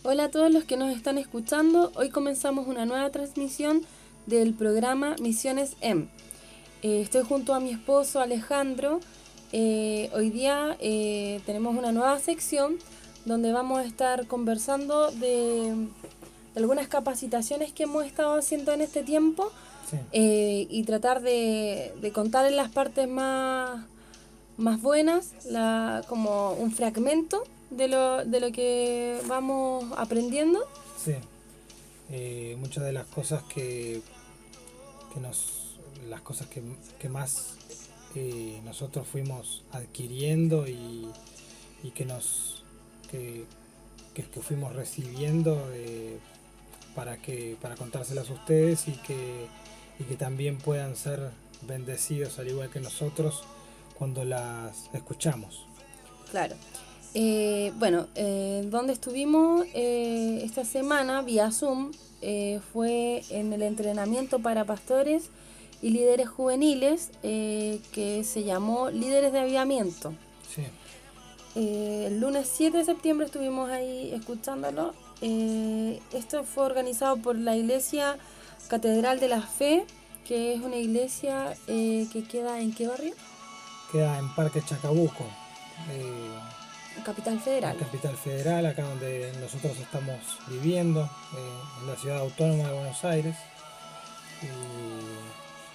Hola a todos los que nos están escuchando. Hoy comenzamos una nueva transmisión del programa Misiones M. Estoy junto a mi esposo Alejandro. Hoy día tenemos una nueva sección donde vamos a estar conversando de algunas capacitaciones que hemos estado haciendo en este tiempo. Sí, Y tratar de contar en las partes más buenas, como un fragmento de lo que vamos aprendiendo. sí. Muchas de las cosas las cosas que más nosotros fuimos adquiriendo y que, que fuimos recibiendo para contárselas a ustedes y que también puedan ser bendecidos al igual que nosotros cuando las escuchamos. Claro. Donde estuvimos esta semana vía Zoom fue en el entrenamiento para pastores y líderes juveniles que se llamó Líderes de Avivamiento. Sí, El lunes 7 de septiembre estuvimos ahí escuchándolo. Esto fue organizado por la Iglesia Catedral de la Fe, que es una iglesia que queda ¿en qué barrio? queda en Parque Chacabuco. eh, Capital en Federal. Capital Federal, acá donde nosotros estamos viviendo, en la ciudad autónoma de Buenos Aires,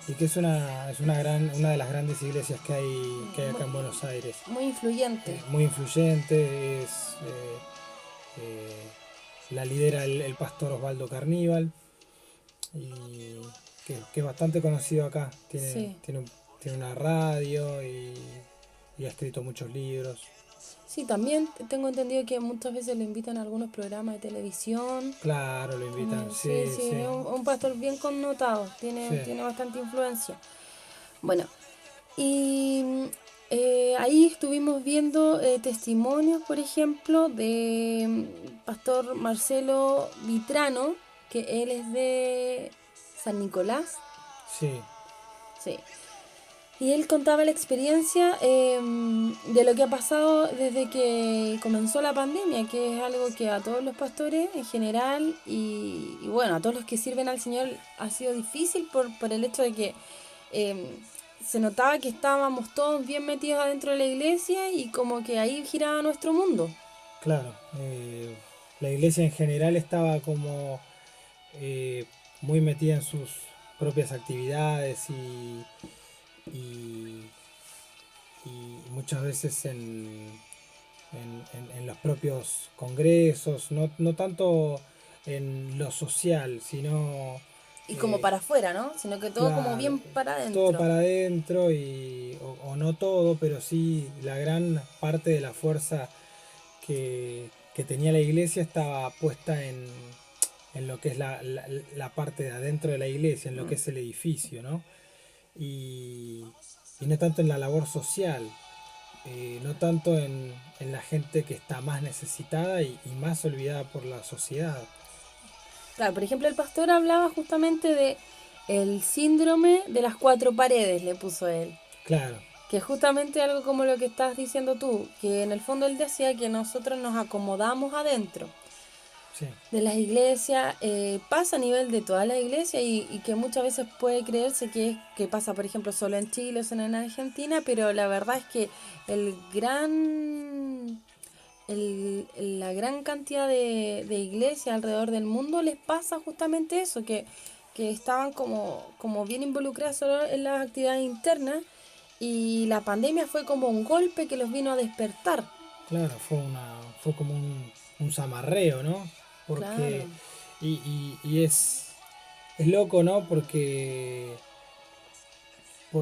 y que una de las grandes iglesias que hay acá en Buenos Aires. Muy influyente. Muy influyente, eh, la lidera el pastor Osvaldo Carníbal, y que es bastante conocido acá, Sí. tiene una radio y ha escrito muchos libros. Sí, también tengo entendido que muchas veces lo invitan a algunos programas de televisión. Claro, lo invitan, Sí, sí, sí, sí, es un pastor bien connotado, sí, tiene bastante influencia. Bueno, y ahí estuvimos viendo testimonios, por ejemplo, de pastor Marcelo Vitrano, que él es de San Nicolás. sí. Sí. Y él contaba la experiencia de lo que ha pasado desde que comenzó la pandemia, que es algo que a todos los pastores en general y bueno, a todos los que sirven al Señor ha sido difícil por el hecho de que eh, se notaba que estábamos todos bien metidos adentro de la iglesia y como que ahí giraba nuestro mundo. Claro, la iglesia en general estaba como eh, muy metida en sus propias actividades y- y muchas veces en los propios congresos, no tanto en lo social, sino, Y como eh, para afuera, ¿no? Sino que todo como claro, bien para todo adentro. para adentro o no todo, pero sí la gran parte de la fuerza que tenía la iglesia estaba puesta en lo que es la parte de adentro de la iglesia, en lo que es el edificio, ¿no? Y, y no tanto en la labor social, no tanto en la gente que está más necesitada y más olvidada por la sociedad. Claro, por ejemplo, el pastor hablaba justamente de el síndrome de las cuatro paredes, le puso él. Claro, Que es justamente algo como lo que estás diciendo tú, que en el fondo él decía que nosotros nos acomodamos adentro sí, de las iglesias, pasa a nivel de toda la iglesia y que muchas veces puede creerse que pasa, por ejemplo, solo en Chile o solo en Argentina, pero la verdad es que el gran la gran cantidad de iglesias alrededor del mundo les pasa justamente eso, que estaban como bien involucradas solo en las actividades internas y la pandemia fue como un golpe que los vino a despertar. claro, fue como un zamarreo, ¿no? Claro. Porque, y es loco, ¿no? Porque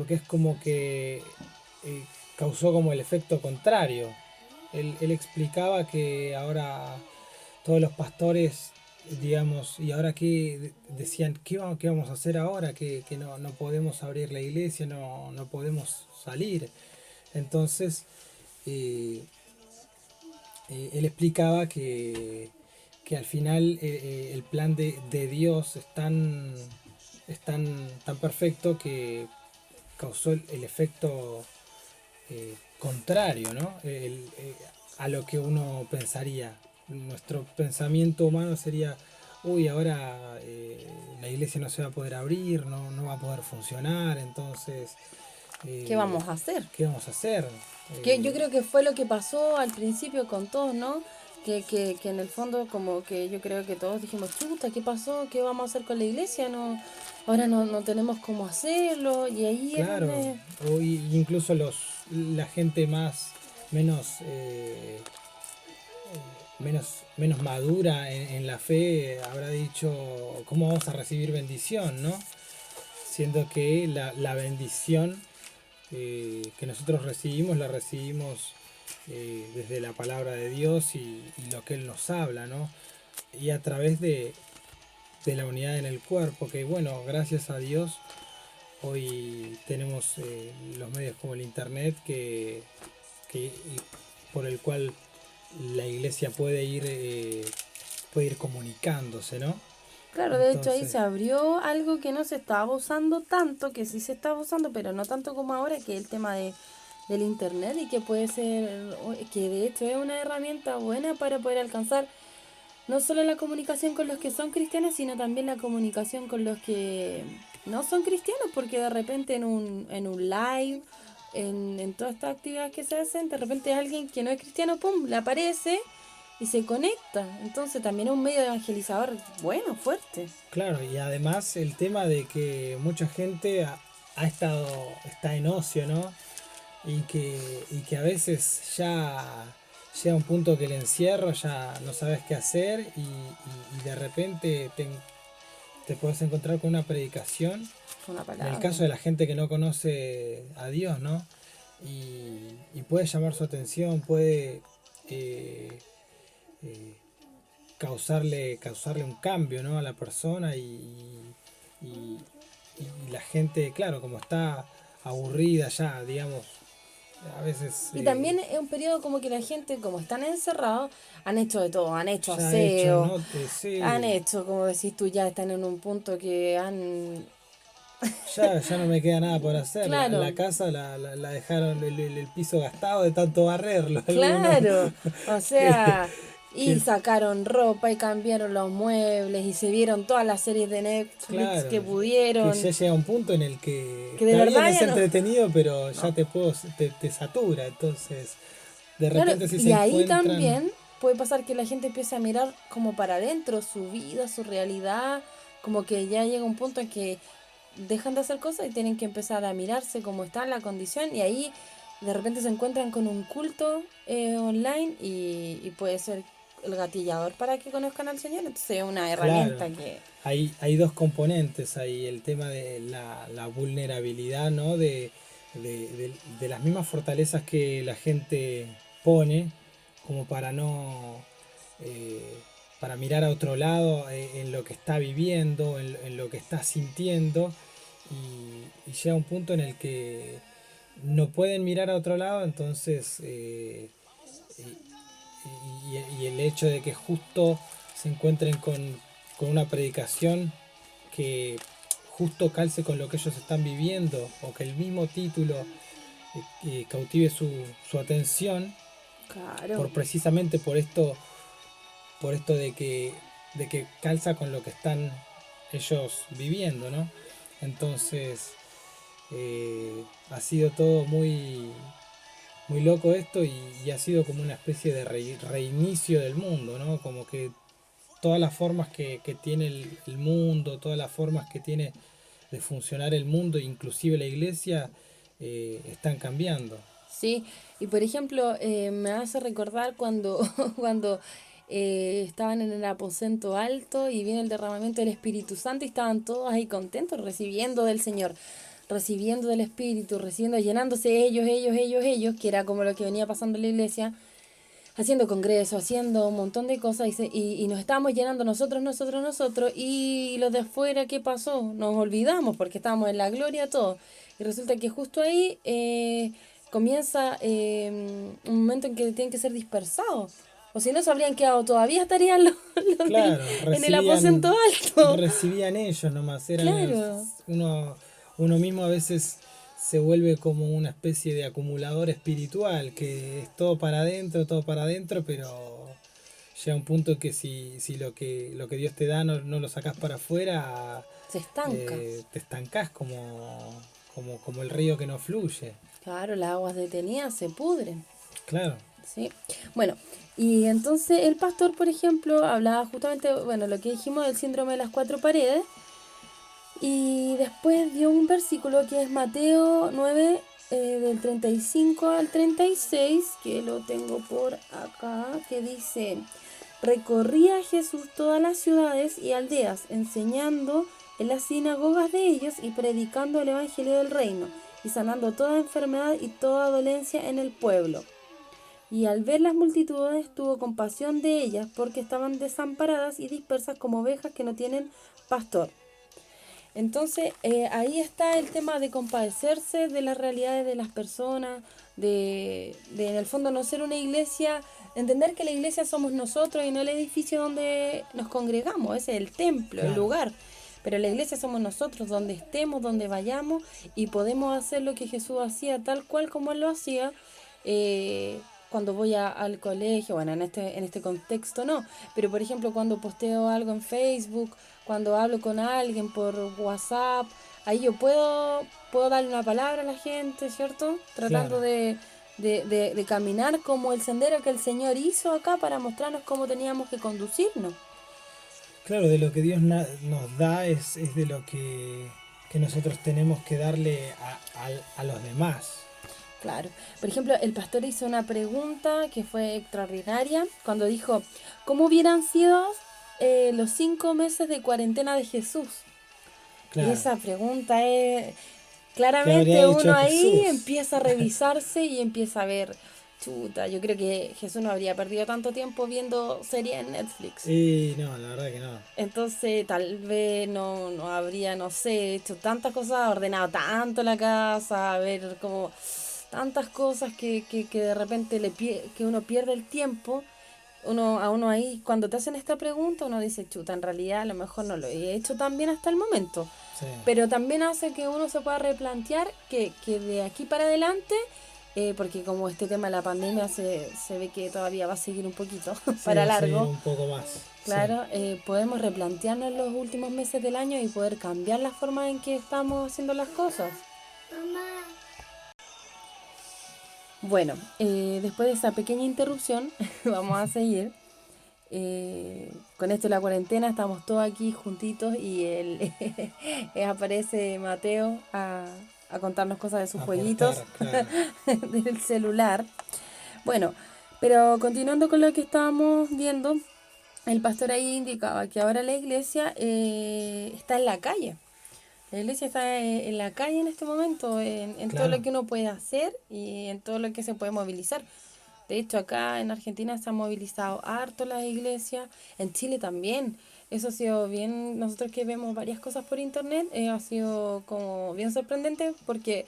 es como que causó como el efecto contrario. Él explicaba que ahora todos los pastores, digamos, y ahora que decían, qué vamos a hacer ahora? Que no podemos abrir la iglesia, no podemos salir. Entonces, eh, él explicaba que al final el plan de Dios tan perfecto que causó el efecto contrario, ¿no? A lo que uno pensaría. nuestro pensamiento humano sería, uy, ahora la iglesia no se va a poder abrir, no va a poder funcionar, entonces, ¿Qué eh, vamos a hacer? ¿qué vamos a hacer? Que yo Eh, creo que fue lo que pasó al principio con todos, ¿no? Que en el fondo como que yo creo que todos dijimos, chuta, ¿qué pasó? ¿Qué vamos a hacer con la iglesia? No, ahora no tenemos cómo hacerlo. Y ahí es claro, donde... o incluso la gente menos, menos madura en la fe habrá dicho, ¿cómo vamos a recibir bendición, no? Siendo que la bendición que nosotros recibimos, la recibimos desde la palabra de Dios y lo que Él nos habla, ¿no? Y a través de la unidad en el cuerpo, que bueno, gracias a Dios, hoy tenemos los medios como el Internet y por el cual la iglesia puede ir comunicándose, ¿no? Claro, de hecho ahí Entonces, se abrió algo que no se estaba usando tanto, que sí se estaba usando, pero no tanto como ahora, que es el tema del internet y que puede ser, que de hecho es una herramienta buena para poder alcanzar no solo la comunicación con los que son cristianos, sino también la comunicación con los que no son cristianos, porque de repente en un live, en todas estas actividades que se hacen, de repente alguien que no es cristiano, ¡pum!, le aparece y se conecta. Entonces también es un medio evangelizador bueno, fuerte. claro, y además el tema de que mucha gente está en ocio, ¿no? Y que a veces ya llega un punto que el encierro ya no sabes qué hacer y de repente te puedes encontrar con una predicación. Una En el palabra. caso de la gente que no conoce a Dios, ¿no? Y puede llamar su atención, puede eh, eh, causarle un cambio, ¿no? A la persona y- y la gente, claro, como está aburrida ya, digamos, a veces Y también es un periodo como que la gente, como están encerrados, han hecho de todo, han hecho ya hecho, aseo, ¿no? han Sí, hecho, como decís tú, ya están en un punto que han... ya no me queda nada por hacer. La Claro, casa la dejaron el piso gastado de tanto barrerlo. Algunos claro, o que, sea, y que, sacaron ropa y cambiaron los muebles y se vieron todas las series de Netflix claro, que que pudieron, ya llega un punto en el que que de está bien, verdad es ya no... entretenido, pero ya No, te satura. Entonces, de claro, repente si se y ahí encuentran, también puede pasar que la gente empiece a mirar como para adentro su vida, su realidad, como que ya llega un punto en que dejan de hacer cosas y tienen que empezar a mirarse cómo está la condición y ahí de repente se encuentran con un culto online y puede ser el gatillador para que conozcan al Señor. Entonces es una claro, herramienta que, hay dos componentes ahí, el tema de la vulnerabilidad, ¿no? De las mismas fortalezas que la gente pone como para no, eh, para mirar a otro lado en lo que está viviendo, en lo que está sintiendo, y llega un punto en el que no pueden mirar a otro lado, entonces, y el hecho de que justo se encuentren con una predicación que justo calce con lo que ellos están viviendo o que el mismo título cautive su atención claro, precisamente por esto de que calza con lo que están ellos viviendo, ¿no? Entonces ha sido todo muy loco esto y ha sido como una especie de reinicio del mundo, ¿no? Como que todas las formas que tiene el mundo, todas las formas que tiene de funcionar el mundo, inclusive la iglesia, están cambiando. sí. Y por ejemplo, me hace recordar cuando, cuando estaban en el aposento alto y viene el derramamiento del Espíritu Santo y estaban todos ahí contentos recibiendo del Señor, recibiendo del Espíritu, recibiendo, llenándose ellos, que era como lo que venía pasando en la iglesia, haciendo congresos, haciendo un montón de cosas y nos estábamos llenando nosotros y los de afuera, ¿qué pasó? Nos olvidamos porque estábamos en la gloria todos. Y resulta que justo ahí comienza un momento en que tienen que ser dispersados. O si no, se habrían quedado, todavía estarían Claro, en el aposento alto. recibían ellos nomás, Claro. uno mismo a veces se vuelve como una especie de acumulador espiritual, que es todo para adentro, pero llega un punto que si lo que Dios te da no lo sacás para afuera, Se estanca. te estancás como el río que no fluye. Claro, las aguas detenidas se pudren. Claro, ¿Sí? Bueno, y entonces el pastor, por ejemplo, hablaba justamente, bueno, lo que dijimos del síndrome de las cuatro paredes, y después dio un versículo que es Mateo 9, del 35 al 36, que lo tengo por acá, que dice, recorría Jesús todas las ciudades y aldeas, enseñando en las sinagogas de ellos y predicando el evangelio del reino, y sanando toda enfermedad y toda dolencia en el pueblo. Y al ver las multitudes tuvo compasión de ellas, porque estaban desamparadas y dispersas como ovejas que no tienen pastor. Entonces, ahí está el tema de compadecerse de las realidades de las personas, de en el fondo no ser una iglesia, entender que la iglesia somos nosotros y no el edificio donde nos congregamos, ese es el templo, el claro. lugar. Pero la iglesia somos nosotros, donde estemos, donde vayamos, y podemos hacer lo que Jesús hacía tal cual como Él lo hacía. Cuando voy al colegio, bueno, en este contexto no, pero por ejemplo cuando posteo algo en Facebook, cuando hablo con alguien por WhatsApp, ahí yo puedo darle una palabra a la gente, ¿cierto? Tratando Claro, de caminar como el sendero que el Señor hizo acá para mostrarnos cómo teníamos que conducirnos. claro, de lo que Dios nos da es de lo que nosotros tenemos que darle a los demás. Claro. Por ejemplo, el pastor hizo una pregunta que fue extraordinaria cuando dijo, ¿cómo hubieran sido los 5 meses de cuarentena de Jesús? Y Claro, esa pregunta es, ¿qué habría claramente uno hecho ahí Jesús? empieza a revisarse y empieza a ver, chuta, yo creo que Jesús no habría perdido tanto tiempo viendo series en Netflix. Y no, la verdad que no. Entonces tal vez no habría, no sé, hecho tantas cosas, ordenado tanto la casa, ver como tantas cosas que de repente que uno pierde el tiempo. A uno ahí, cuando te hacen esta pregunta, uno dice, chuta, en realidad a lo mejor no lo he hecho tan bien hasta el momento. Sí, Pero también hace que uno se pueda replantear que de aquí para adelante, porque como este tema de la pandemia se ve que todavía va a seguir un poquito sí, para va a seguir largo, un poco más. Sí, claro, podemos replantearnos los últimos meses del año y poder cambiar la forma en que estamos haciendo las cosas. Bueno, después de esa pequeña interrupción, vamos a seguir. Con esto de la cuarentena estamos todos aquí juntitos y aparece Mateo a contarnos cosas de sus jueguitos aportar, claro. del celular. Bueno, pero continuando con lo que estábamos viendo, el pastor ahí indicaba que ahora la iglesia está en la calle. La iglesia está en la calle en este momento, en todo lo Claro. que uno puede hacer y en todo lo que se puede movilizar. De hecho, acá en Argentina se han movilizado harto las iglesias, en Chile también. Eso ha sido bien, nosotros que vemos varias cosas por internet, ha sido como bien sorprendente porque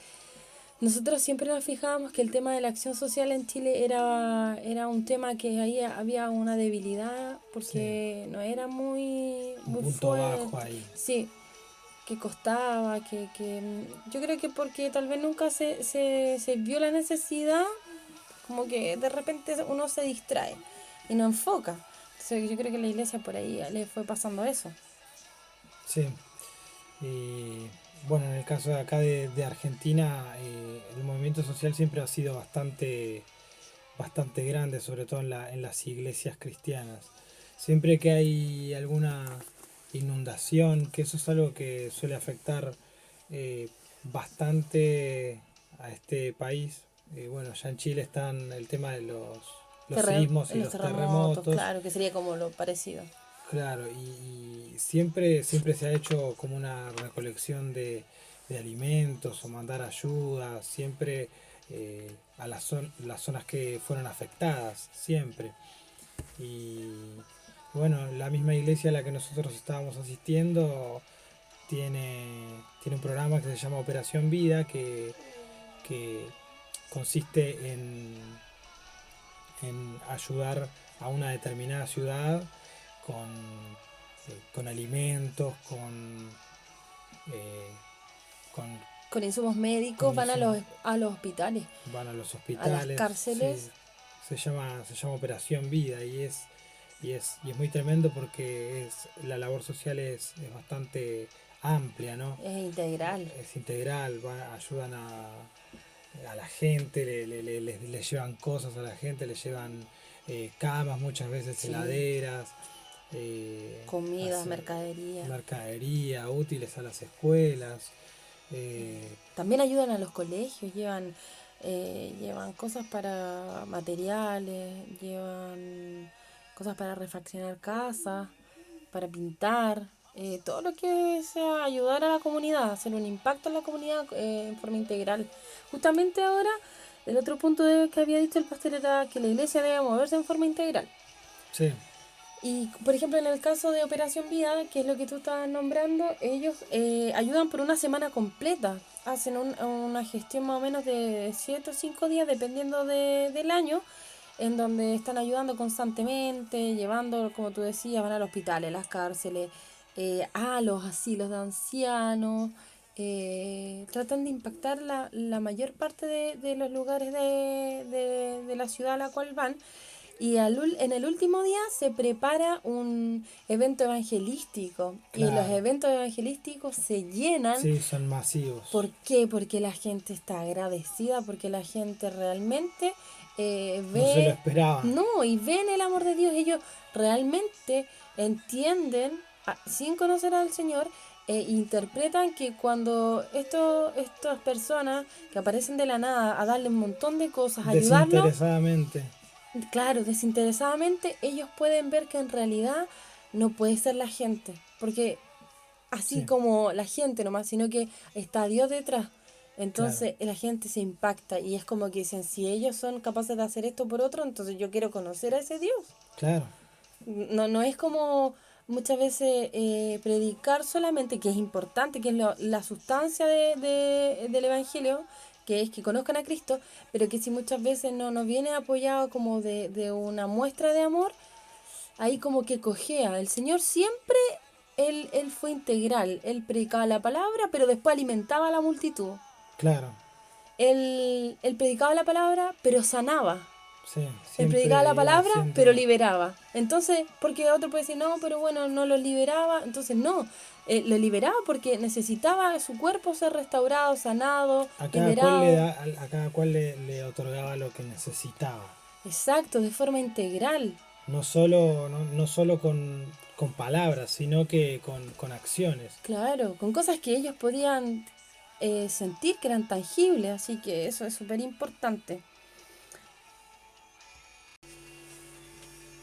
nosotros siempre nos fijábamos que el tema de la acción social en Chile era un tema que ahí había una debilidad Sí, porque no era muy, un muy punto bajo fuerte. ahí. Sí, que costaba, yo creo que porque tal vez nunca se vio la necesidad, como que de repente uno se distrae y no enfoca. Entonces yo creo que la iglesia por ahí le fue pasando eso. Sí. Y bueno, en el caso de acá de Argentina, el movimiento social siempre ha sido bastante grande, sobre todo en las iglesias cristianas. Siempre que hay alguna inundación, que eso es algo que suele afectar bastante a este país. Bueno, ya en Chile están el tema de los sismos y Los los terremotos, terremotos. claro, que sería como lo parecido. Claro, y siempre se ha hecho como una recolección de alimentos o mandar ayuda, siempre a las zonas que fueron afectadas, siempre. Y bueno, la misma iglesia a la que nosotros estábamos asistiendo tiene un programa que se llama Operación Vida, que consiste en ayudar a una determinada ciudad con alimentos, eh, con, Con insumos con médicos van insumos. a los hospitales, Van a los a las hospitales, cárceles. se llama Operación Vida y y es muy tremendo porque la labor social es bastante amplia, ¿no? Es integral. Es integral, ayudan a la gente, le llevan cosas a la gente, le llevan camas, muchas veces Sí. heladeras, Comidas, mercadería. mercadería, útiles a las escuelas. También ayudan a los colegios, llevan cosas para materiales, llevan cosas para refaccionar casas, para pintar, todo lo que sea ayudar a la comunidad, hacer un impacto en la comunidad en forma integral. Justamente ahora, el otro punto que había dicho el pastor era que la iglesia debe moverse en forma integral. Sí. Y, por ejemplo, en el caso de Operación Vida, que es lo que tú estabas nombrando, ellos ayudan por una semana completa. Hacen una gestión más o menos de 7 o 5 días, dependiendo del año, en donde están ayudando constantemente, llevando, como tú decías, van al hospital, a las cárceles, a los asilos de ancianos. Tratan de impactar la mayor parte de los lugares de la ciudad a la cual van. Y en el último día se prepara un evento evangelístico. Y los Claro. eventos evangelísticos se llenan. Sí, son masivos. ¿Por qué? Porque la gente está agradecida, porque la gente realmente No se lo ve... esperaban. No, y ven el amor de Dios. Ellos realmente entienden, sin conocer al Señor, interpretan que cuando estas personas que aparecen de la nada a darle un montón de cosas, a ayudarlos, Desinteresadamente. claro, desinteresadamente, ellos pueden ver que en realidad no puede ser la gente, porque así Sí, como la gente nomás, sino que está Dios detrás. claro. Entonces la gente se impacta y es como que dicen, si ellos son capaces de hacer esto por otro, entonces yo quiero conocer a ese Dios. Claro. No es como muchas veces predicar solamente, que es importante, que es la sustancia del Evangelio, que es que conozcan a Cristo, pero que si muchas veces no nos viene apoyado como de una muestra de amor, ahí como que cojea. El Señor siempre, él fue integral, él predicaba la palabra, pero después alimentaba a la multitud. Claro. Él predicaba la palabra, pero sanaba. Sí, Él predicaba la siempre iba palabra, pero haciendo. liberaba. Entonces, porque otro puede decir, no, pero bueno, no lo liberaba. Entonces, no, lo liberaba porque necesitaba su cuerpo ser restaurado, sanado, A cada cual liberado. a cada cual le otorgaba lo que necesitaba. Exacto, de forma integral. No solo con palabras, sino que con acciones. Claro, con cosas que ellos podían sentir que eran tangibles. Así que eso es súper importante.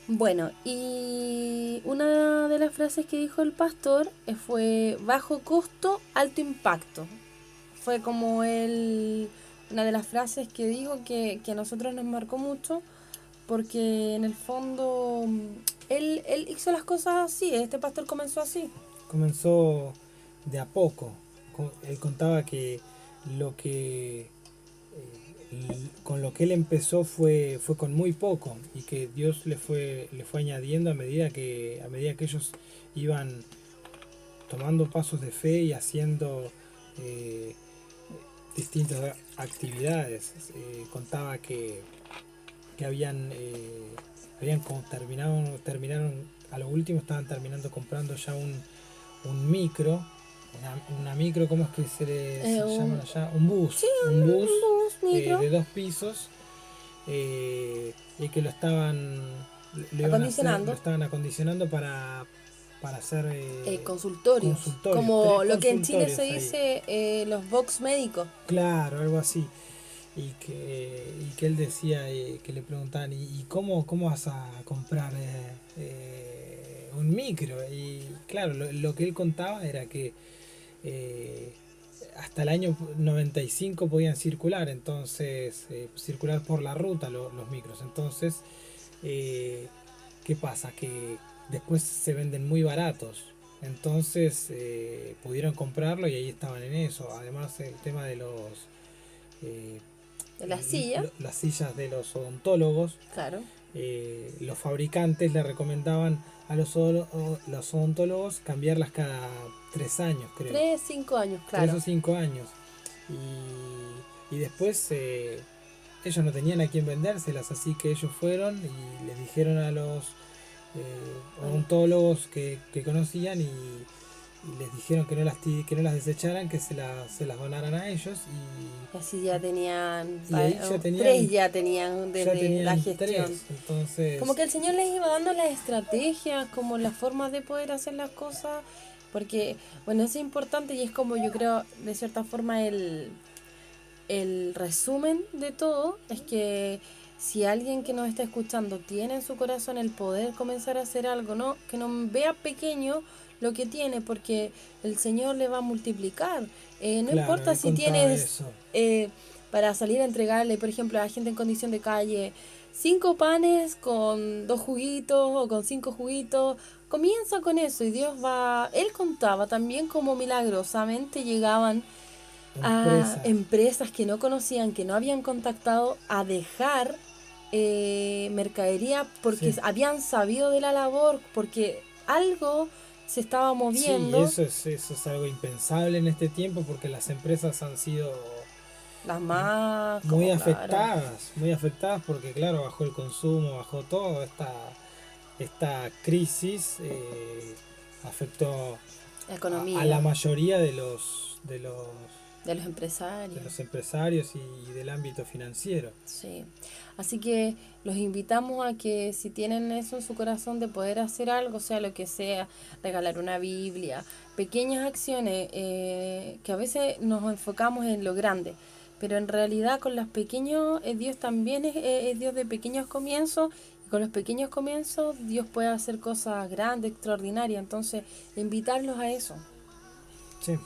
Bueno, y una de las frases que dijo el pastor fue bajo costo, alto impacto. Fue como una de las frases que dijo que a nosotros nos marcó mucho, porque en el fondo él hizo las cosas así, este pastor comenzó así. Comenzó de a poco. Él contaba que lo que con lo que él empezó fue con muy poco y que Dios le fue añadiendo a medida que ellos iban tomando pasos de fe y haciendo eh, distintas actividades. Contaba que habían como terminaron, a lo último estaban terminando comprando ya un micro, una micro, ¿cómo es que se llaman allá? Un bus, Sí, un bus un bus, micro, de 2 pisos, y que lo acondicionando. estaban acondicionando para hacer Consultorios, consultorios, como 3 lo que en Chile consultorios se ahí. dice los box médicos. Claro, algo así. Y que él decía, que le preguntaban, ¿y cómo vas a comprar un micro? Y claro, lo que él contaba era que eh, hasta el año 95 podían circular, entonces circular por la ruta los micros. Entonces, ¿qué pasa? Que después se venden muy baratos. Entonces pudieron comprarlo y ahí estaban en eso. Además, el tema de eh, De la silla, las sillas de los odontólogos, claro. los fabricantes le recomendaban a los odontólogos cambiarlas cada 3 años, creo. 3, 5 años, 3 o 5 años. Y después ellos no tenían a quién vendérselas, así que ellos fueron y les dijeron odontólogos que conocían y les dijeron que no las desecharan, que se las donaran a ellos Así ya tenían, y ahí ya tres ya tenían ya desde tenían la gestión. tres, entonces Como que el Señor les iba dando las estrategias, como las formas de poder hacer las cosas, porque, bueno, eso es importante y es como yo creo, de cierta forma, el resumen de todo, es que si alguien que nos está escuchando tiene en su corazón el poder comenzar a hacer algo, no que no vea pequeño lo que tiene, porque el Señor le va a multiplicar. No claro, importa él si contaba tienes eso. para salir a entregarle, por ejemplo, a gente en condición de calle, 5 panes con 2 juguitos o con 5 juguitos. Comienza con eso y Dios va. Él contaba también como milagrosamente llegaban a Empresa, empresas que no conocían, que no habían contactado, a dejar mercadería porque sí. habían sabido de la labor, porque algo se estaba Sí, moviendo. eso es algo impensable en este tiempo porque las empresas han sido Las más, como claro, muy afectadas porque claro, bajó el consumo, bajó todo, esta crisis afectó la a la economía mayoría de los de empresarios. los empresarios y del ámbito financiero. Sí, así que los invitamos a que si tienen eso en su corazón de poder hacer algo, sea lo que sea, regalar una Biblia, pequeñas acciones que a veces nos enfocamos en lo grande, pero en realidad con los pequeños, Dios también es Dios de pequeños comienzos y con los pequeños comienzos Dios puede hacer cosas grandes, extraordinarias, entonces invitarlos a eso. Sí,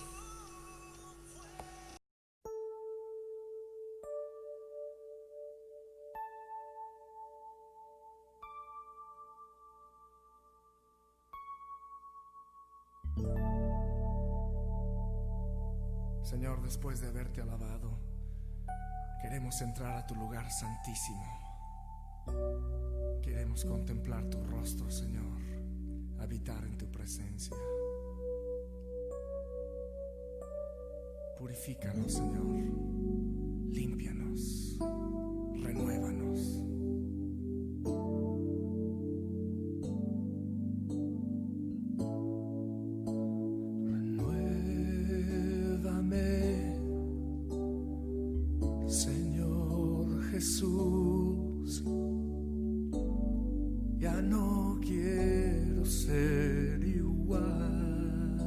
Señor, después de haberte alabado, queremos entrar a tu lugar santísimo. Queremos contemplar tu rostro, Señor, habitar en tu presencia. Purifícanos, Señor, límpianos, renuévanos. Renuévame, Señor Jesús. Ya no quiero ser igual.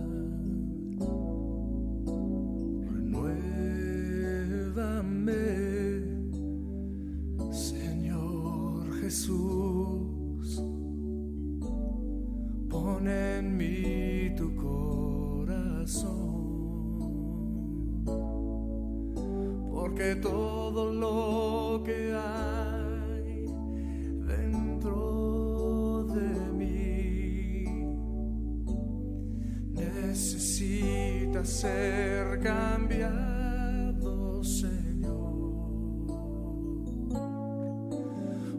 Renuévame, Señor Jesús. Pon en mí tu corazón, porque todo lo que hay dentro de mí necesita ser cambiado, Señor,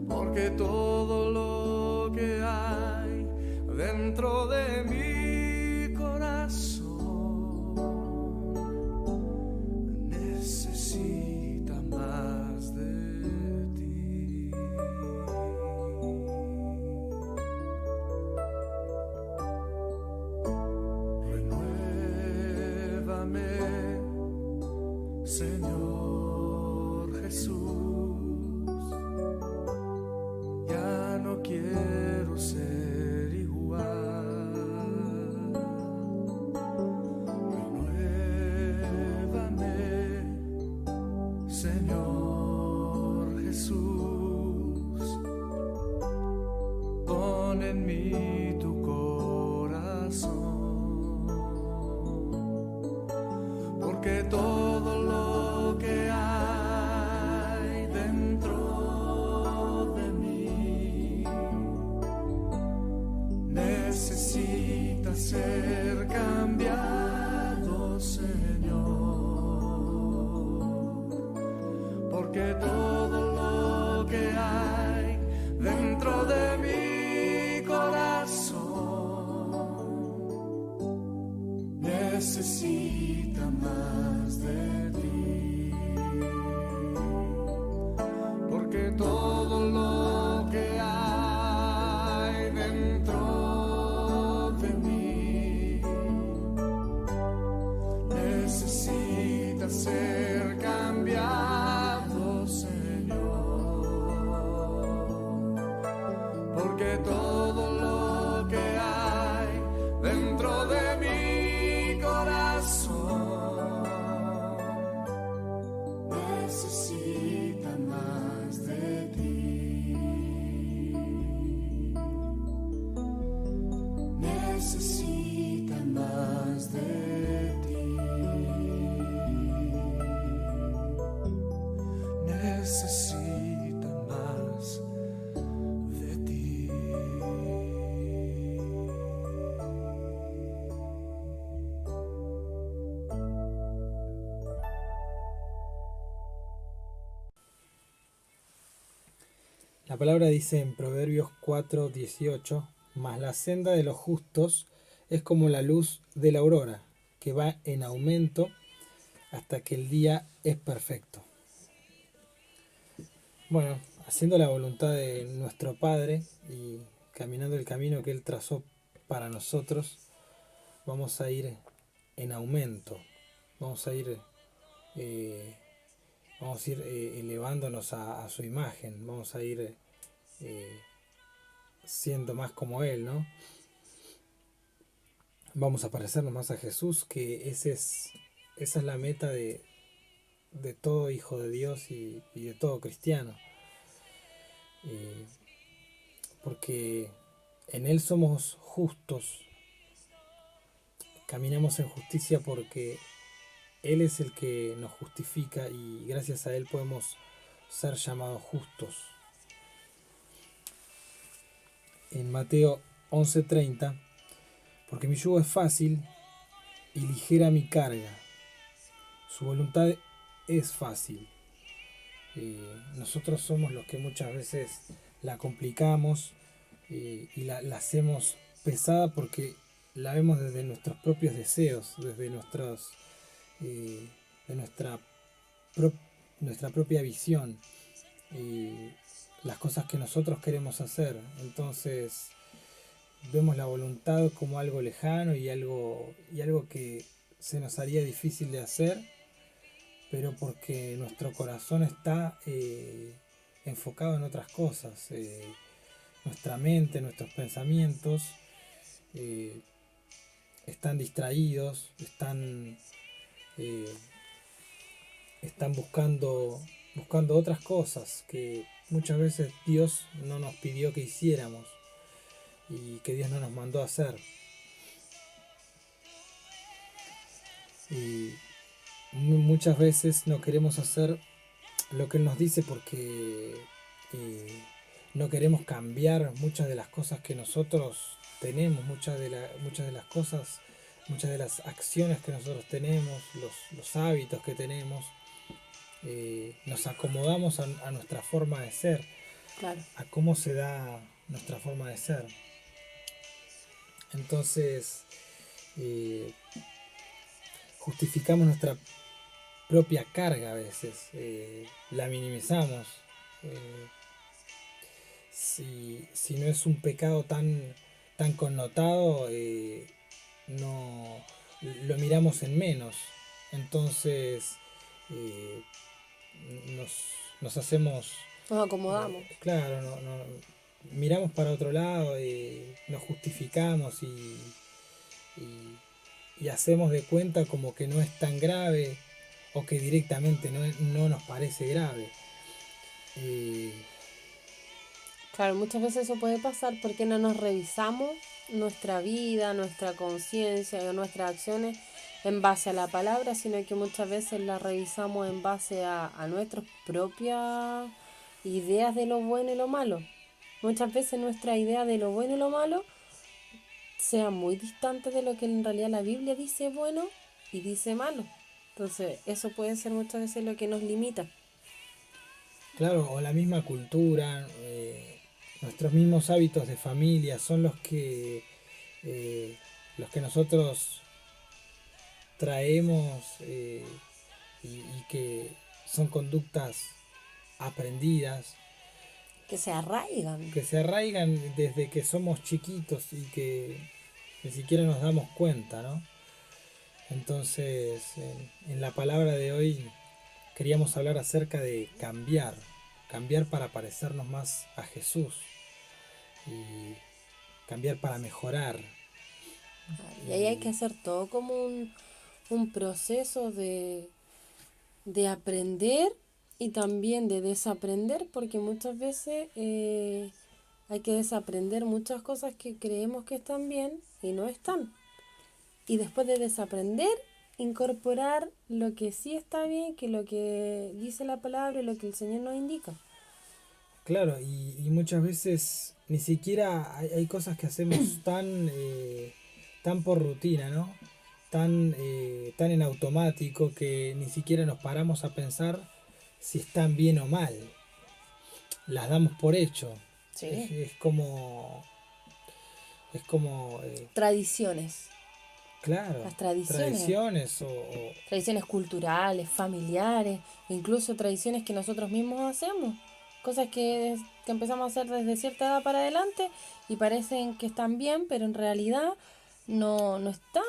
porque todo lo que hay dentro de mi corazón necesita más de ti. Renuévame, Señor Jesús. Ya no quiero ser igual. Renuévame, Señor Jesús. Pon en mí tu corazón, porque todo lo que hay dentro de mí necesita ser cambiado, Señor, porque todo lo que hay dentro de mi corazón necesita más de ti, porque todo lo que hay dentro necesita más de ti. La palabra dice en Proverbios 4:18, mas la senda de los justos es como la luz de la aurora, que va en aumento hasta que el día es perfecto. Bueno, haciendo la voluntad de nuestro Padre y caminando el camino que Él trazó para nosotros, vamos a ir en aumento, vamos a ir, elevándonos a su imagen, vamos a ir siendo más como Él, ¿no? Vamos a parecernos más a Jesús, que esa es la meta de todo hijo de Dios y de todo cristiano. Porque en Él somos justos, caminamos en justicia porque Él es el que nos justifica y gracias a Él podemos ser llamados justos. En Mateo 11:30, porque mi yugo es fácil y ligera mi carga. Su voluntad es fácil. Nosotros somos los que muchas veces la complicamos y la hacemos pesada porque la vemos desde nuestros propios deseos, desde de nuestra propia visión y las cosas que nosotros queremos hacer. Entonces vemos la voluntad como algo lejano y algo que se nos haría difícil de hacer, pero porque nuestro corazón está enfocado en otras cosas. Nuestra mente, nuestros pensamientos están distraídos, están buscando otras cosas que muchas veces Dios no nos pidió que hiciéramos y que Dios no nos mandó a hacer. Y muchas veces no queremos hacer lo que Él nos dice porque no queremos cambiar muchas de las cosas que nosotros tenemos, muchas de las cosas, muchas de las acciones que nosotros tenemos, los hábitos que tenemos. Nos acomodamos a nuestra forma de ser, Claro. a cómo se da nuestra forma de ser. Entonces justificamos nuestra propia carga a veces, la minimizamos. Si no es un pecado tan connotado, no lo miramos en menos. Entonces nos hacemos, Nos acomodamos. claro, miramos para otro lado, nos justificamos y hacemos de cuenta como que no es tan grave o que directamente no nos parece grave. Claro, muchas veces eso puede pasar porque no nos revisamos nuestra vida, nuestra conciencia o nuestras acciones en base a la palabra, sino que muchas veces la revisamos en base a nuestras propias ideas de lo bueno y lo malo. Muchas veces nuestra idea de lo bueno y lo malo sea muy distante de lo que en realidad la Biblia dice bueno y dice malo. Entonces eso puede ser muchas veces lo que nos limita. Claro, o la misma cultura, nuestros mismos hábitos de familia son los que nosotros traemos y que son conductas aprendidas, Que se arraigan. que se arraigan desde que somos chiquitos y que ni siquiera nos damos cuenta, ¿no? Entonces, en la palabra de hoy queríamos hablar acerca de cambiar para parecernos más a Jesús y cambiar para mejorar. Y ahí hay que hacer todo como un proceso de aprender y también de desaprender, porque muchas veces hay que desaprender muchas cosas que creemos que están bien y no están. Y después de desaprender, incorporar lo que sí está bien, que lo que dice la palabra y lo que el Señor nos indica. Claro, y muchas veces ni siquiera hay cosas que hacemos tan por rutina, ¿no? Tan en automático que ni siquiera nos paramos a pensar si están bien o mal. Las damos por hecho. Sí. Es como, Tradiciones. claro, Las tradiciones. tradiciones Tradiciones culturales, familiares, incluso tradiciones que nosotros mismos hacemos. Cosas que empezamos a hacer desde cierta edad para adelante y parecen que están bien, pero en realidad no están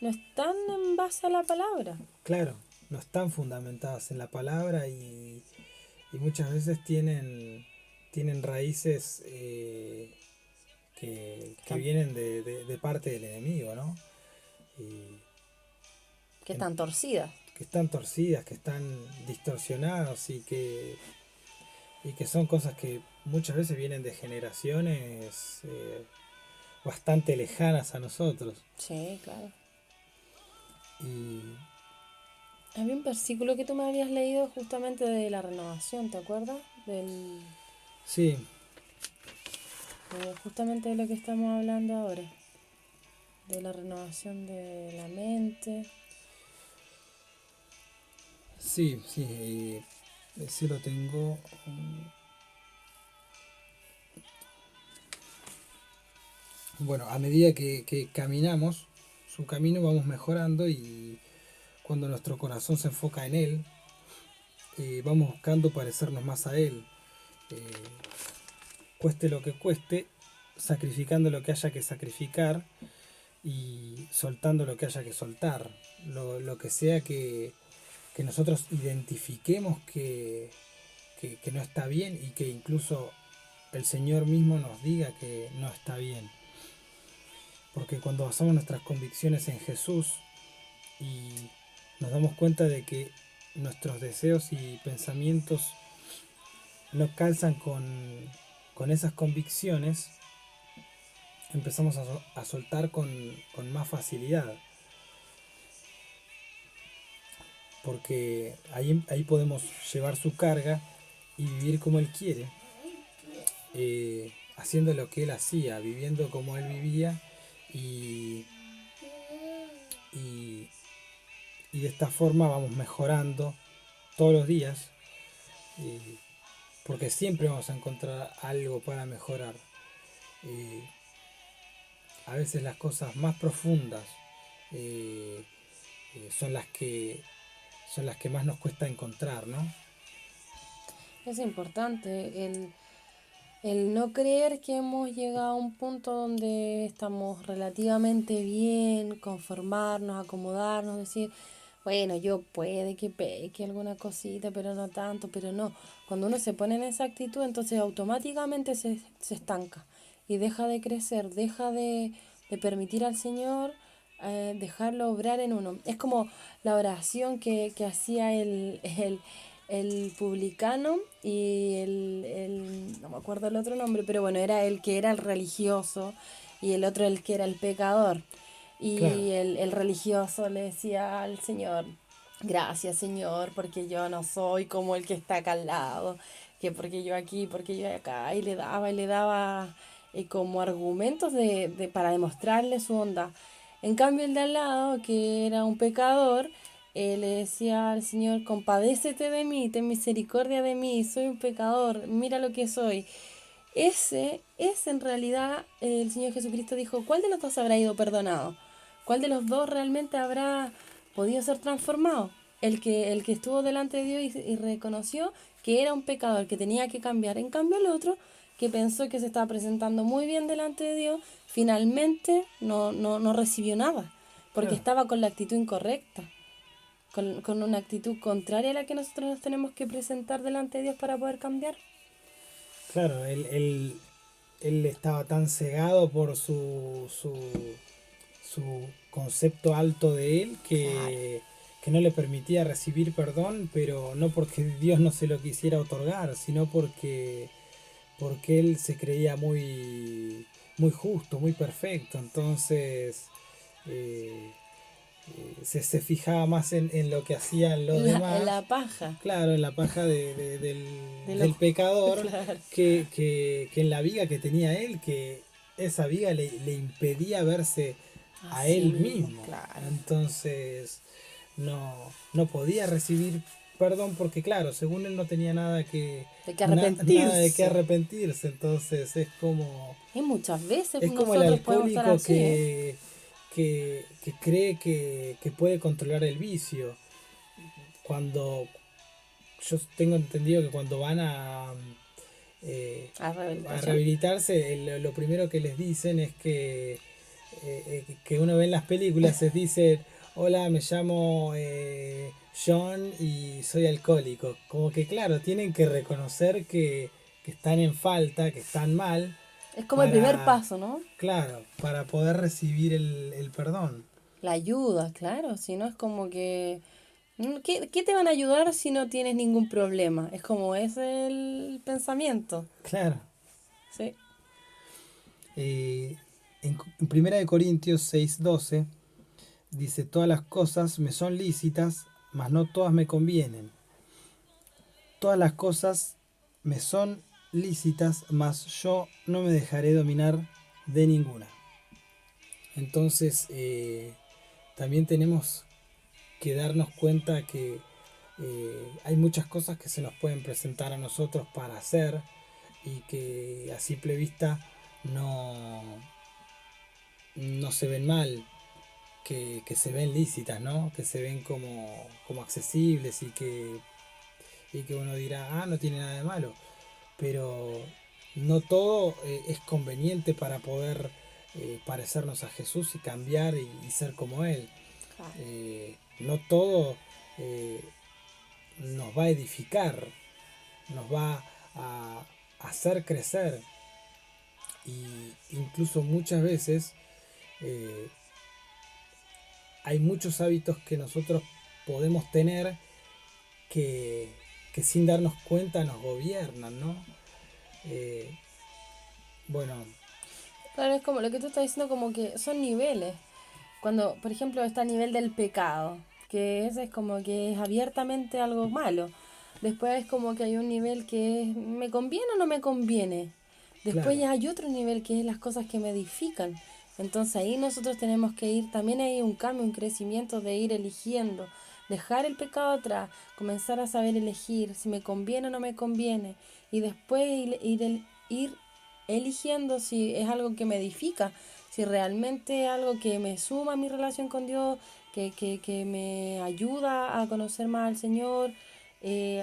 en base a la palabra. claro, no están fundamentadas en la palabra y muchas veces tienen raíces que Están- vienen de parte del enemigo, ¿no? Y que en- están torcidas. que están torcidas, que están distorsionadas y que son cosas que muchas veces vienen de generaciones bastante lejanas a nosotros. Sí, claro. Y Había un versículo que tú me habías leído justamente de la renovación, ¿te acuerdas? sí, Justamente de lo que estamos hablando ahora. De la renovación de la mente. sí, ese lo tengo. Bueno, a medida que caminamos su camino vamos mejorando y cuando nuestro corazón se enfoca en Él, vamos buscando parecernos más a Él, eh, cueste lo que cueste, sacrificando lo que haya que sacrificar y soltando lo que haya que soltar, lo que sea que nosotros identifiquemos que no está bien y que incluso el Señor mismo nos diga que no está bien. Porque cuando basamos nuestras convicciones en Jesús y nos damos cuenta de que nuestros deseos y pensamientos no calzan con esas convicciones, empezamos a soltar con más facilidad. Porque ahí podemos llevar su carga y vivir como Él quiere, haciendo lo que Él hacía, viviendo como Él vivía y, y, y de esta forma vamos mejorando todos los días, eh, porque siempre vamos a encontrar algo para mejorar. Eh, a veces las cosas más profundas eh, son las que más nos cuesta encontrar, ¿no? Es importante el no creer que hemos llegado a un punto donde estamos relativamente bien, conformarnos, acomodarnos, decir, bueno, yo puede que peque alguna cosita, pero no tanto, pero no. Cuando uno se pone en esa actitud, entonces automáticamente se estanca y deja de crecer, deja de permitir al Señor dejarlo obrar en uno. Es como la oración que hacía el publicano y no me acuerdo el otro nombre, pero bueno, era el que era el religioso y el otro el que era el pecador. Claro, Y el religioso le decía al Señor, gracias Señor, porque yo no soy como el que está acá al lado, que porque yo aquí, porque yo acá, y le daba como argumentos para demostrarle su onda. En cambio el de al lado, que era un pecador, le decía al Señor, compadécete de mí, ten misericordia de mí, soy un pecador, mira lo que soy. Ese en realidad el Señor Jesucristo dijo, ¿cuál de los dos habrá ido perdonado? ¿Cuál de los dos realmente habrá podido ser transformado? El que estuvo delante de Dios y reconoció que era un pecador, que tenía que cambiar. En cambio el otro, que pensó que se estaba presentando muy bien delante de Dios, finalmente no recibió nada, porque claro, estaba con la actitud incorrecta, con una actitud contraria a la que nosotros nos tenemos que presentar delante de Dios para poder cambiar. claro, él estaba tan cegado por su concepto alto de él Claro. que no le permitía recibir perdón, pero no porque Dios no se lo quisiera otorgar, sino porque él se creía muy justo, muy perfecto. Entonces, eh, se fijaba más en lo que hacían los demás. En la paja. Claro, en la paja del Los- pecador, Claro. que en la viga que tenía él, que esa viga le impedía verse a Así él mismo, mismo. claro. Entonces no podía recibir perdón porque, claro, según él no tenía nada Hay que nada de qué arrepentirse. arrepentirse. Entonces Y muchas veces es como el nosotros podemos estar alcohólico así, ¿eh? que cree que puede controlar el vicio. Cuando yo tengo entendido que cuando van A a rehabilitación. rehabilitarse, lo primero que les dicen es que uno ve en las películas, se dice, hola, me llamo John y soy alcohólico. Como que claro, tienen que reconocer que están en falta, que están mal, Es como el primer para, paso, ¿no? claro, para poder recibir el perdón. La ayuda, claro. Si no es como que... ¿Qué te van a ayudar si no tienes ningún problema? Es como ese el pensamiento. Claro. Sí. Eh, en Primera de Corintios 6:12 dice, todas las cosas me son lícitas, mas no todas me convienen. Todas las cosas me son lícitas, mas yo no me dejaré dominar de ninguna. Entonces, también tenemos que darnos cuenta que hay muchas cosas que se nos pueden presentar a nosotros para hacer y que a simple vista no, no se ven mal, que se ven lícitas, ¿no? Que se ven como accesibles y que uno dirá, no tiene nada de malo. Pero no todo es conveniente para poder parecernos a Jesús y cambiar y ser como Él. Claro. No todo eh, nos va a edificar, nos va a hacer crecer y incluso muchas veces eh, hay muchos hábitos que nosotros podemos tener que, que sin darnos cuenta nos gobiernan, ¿no? Eh, bueno, Claro, es como lo que tú estás diciendo, como que son niveles. Cuando, por ejemplo, está el nivel del pecado, que ese es como que es abiertamente algo malo. Después es como que hay un nivel que es, ¿me conviene o no me conviene? Después claro, ya hay otro nivel que es las cosas que me edifican. Entonces ahí nosotros tenemos que ir, también hay un cambio, un crecimiento de ir eligiendo, dejar el pecado atrás, comenzar a saber elegir si me conviene o no me conviene, y después ir eligiendo si es algo que me edifica, si realmente es algo que me suma a mi relación con Dios, que me ayuda a conocer más al Señor,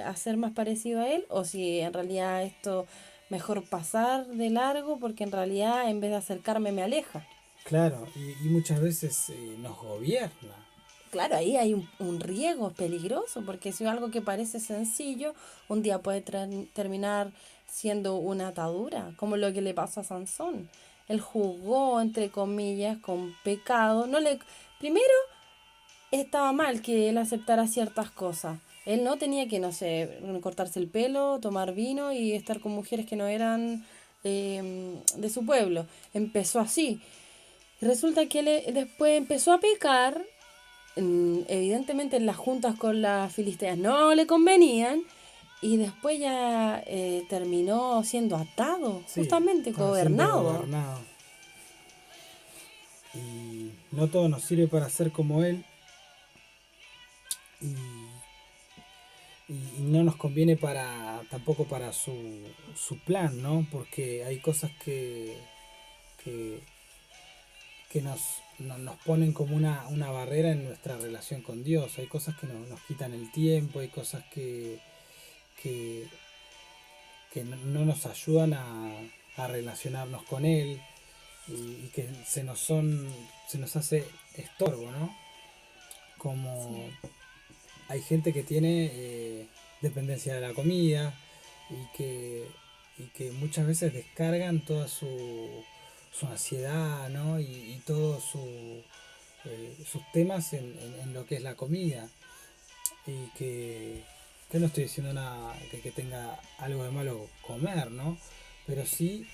a ser más parecido a Él, o si en realidad esto mejor pasar de largo porque en realidad en vez de acercarme me aleja. claro, y muchas veces nos gobierna. Claro, ahí hay un riesgo peligroso, porque si es algo que parece sencillo, un día puede terminar siendo una atadura, como lo que le pasó a Sansón. Él jugó, entre comillas, con pecado. Primero, estaba mal que él aceptara ciertas cosas. Él no tenía que, no sé, cortarse el pelo, tomar vino y estar con mujeres que no eran de su pueblo. Empezó así. Y resulta que él después empezó a pecar, evidentemente en las juntas con las filisteas no le convenían, y después ya terminó siendo atado, Sí, justamente estaba siendo gobernado. gobernado. Y no todo nos sirve para ser como Él y, y no nos conviene tampoco para su plan, ¿no? Porque hay cosas que, que nos ponen como una barrera en nuestra relación con Dios. Hay cosas que nos quitan el tiempo, hay cosas que, que no nos ayudan a relacionarnos con Él y que se nos hace estorbo, ¿no? Como hay gente que tiene dependencia de la comida y y que muchas veces descargan toda su ansiedad, ¿no? Y todos sus temas en lo que es la comida. Y que no estoy diciendo nada que tenga algo de malo comer, ¿no? Pero sí,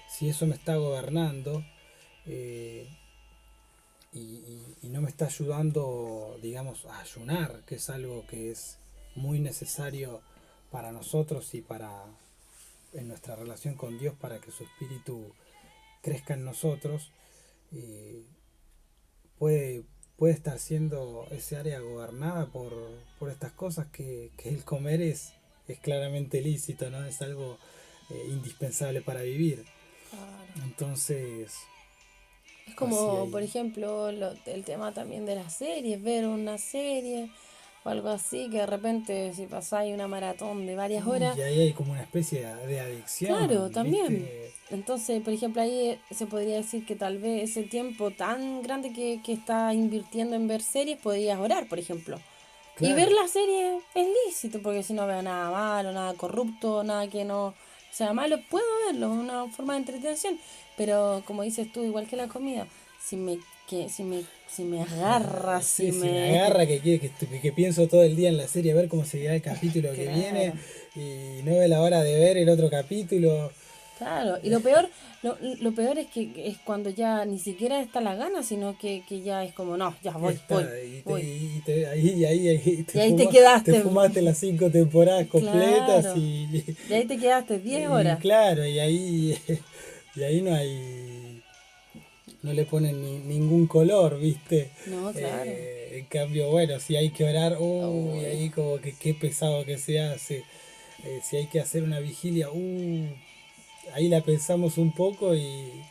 si eso me está gobernando, eh, y no me está ayudando, digamos, a ayunar, que es algo que es muy necesario para nosotros y para en nuestra relación con Dios, para que su espíritu crezca en nosotros, eh, puede, puede estar siendo ese área gobernada por estas cosas que el comer es claramente lícito, ¿no? Es algo indispensable para vivir. Claro. Entonces, Es así como, por hay. ejemplo, el tema también de las series, ver una serie o algo así, que de repente si pasáis una maratón de varias horas, Y ahí hay como una especie de claro, adicción, también. ¿viste? Entonces, por ejemplo, ahí se podría decir que tal vez ese tiempo tan grande que está invirtiendo en ver series, podrías orar, por ejemplo. Y ver Claro, la serie es lícito, porque si no veo nada malo, nada corrupto, nada que no sea malo, puedo verlo, es una forma de entretención. Pero como dices tú, igual que la comida, si me agarra, si sí, si me me... agarra que pienso todo el día en la serie a ver cómo seguirá el capítulo que viene Claro. y no ve la hora de ver el otro capítulo. Claro, y lo peor es que es cuando ya ni siquiera está la gana, sino que ya es como, no, ya voy, voy, Está, voy. ahí Y ahí te te quedaste, fumaste las 5 temporadas completas claro, y ahí te quedaste 10 y horas. claro, y ahí no le ponen ningún color, ¿viste? No, claro. En cambio, bueno, si hay que orar, uy, Uy, ahí como que qué pesado que se hace. Si hay que hacer una vigilia, ahí la pensamos un poco y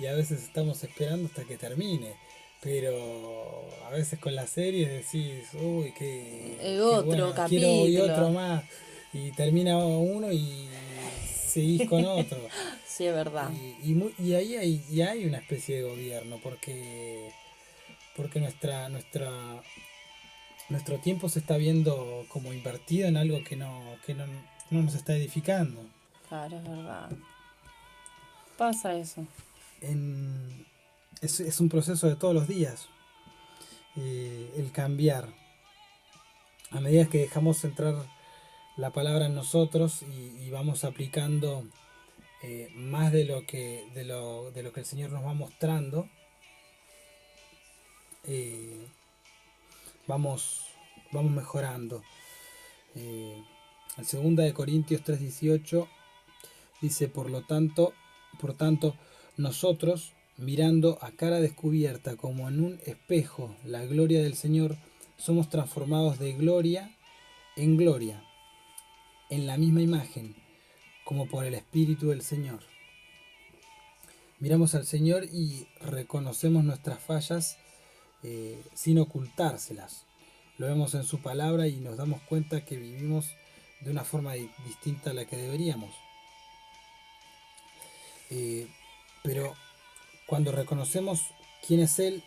a veces estamos esperando hasta que termine. Pero a veces con las series decís, uy, qué otro bueno, quiero hoy otro capítulo. más. Y termina uno y seguís con otro. Sí, es verdad. Y ahí hay una especie de gobierno, porque nuestro tiempo se está viendo como invertido en algo que no nos está edificando. Claro, es verdad. Pasa eso. En, es un proceso de todos los días, el cambiar. A medida que dejamos entrar la palabra en nosotros y vamos aplicando más de lo que el Señor nos va mostrando, eh, vamos, vamos mejorando. En 2 Corintios 3:18 dice, por tanto, nosotros, mirando a cara descubierta como en un espejo la gloria del Señor, somos transformados de gloria en gloria, en la misma imagen, como por el Espíritu del Señor. Miramos al Señor y reconocemos nuestras fallas sin ocultárselas. Lo vemos en su palabra y nos damos cuenta que vivimos de una forma distinta a la que deberíamos. Eh, pero cuando reconocemos quién es Él